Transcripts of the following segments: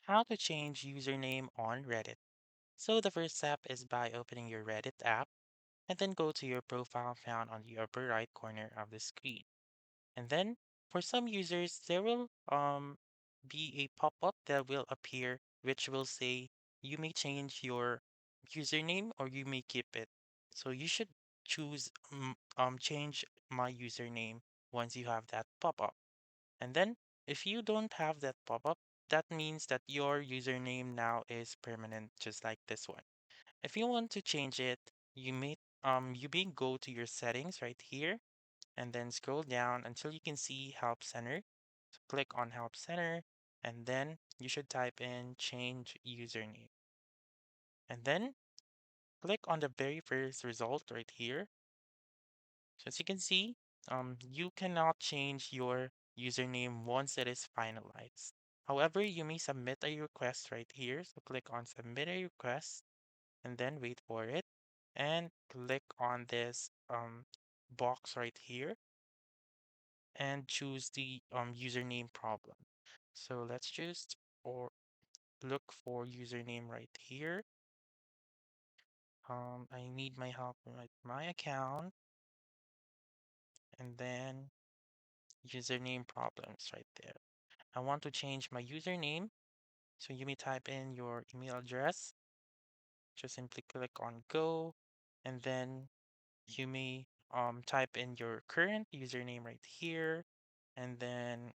How to change username on Reddit. So the first step is by opening your Reddit app and then go to your profile found on the upper right corner of the screen. And then for some users, there will be a pop-up that will appear which will say you may change your username or you may keep it. So you should choose change my username once you have that pop-up. And then if you don't have that pop-up, that means that your username now is permanent, just like this one. If you want to change it, you may go to your settings right here and then scroll down until you can see Help Center. So click on Help Center and then you should type in change username. And then click on the very first result right here. So as you can see, you cannot change your username once it is finalized. However, you may submit a request right here. So click on Submit a Request and then wait for it and click on this box right here and choose the username problem. So let's just or look for username right here. I need my help with my account and then username problems right there. I want to change my username. So you may type in your email address. Just simply click on go and then you may type in your current username right here and then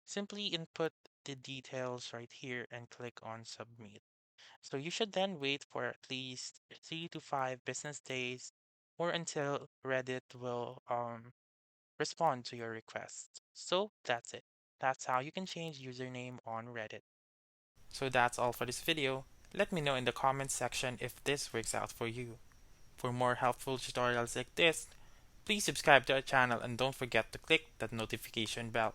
simply input the details right here and click on submit. So you should then wait for at least 3 to 5 business days or until Reddit will respond to your request. So that's it. That's how you can change username on Reddit. So that's all for this video. Let me know in the comments section if this works out for you. For more helpful tutorials like this, please subscribe to our channel and don't forget to click that notification bell.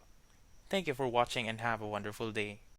Thank you for watching and have a wonderful day.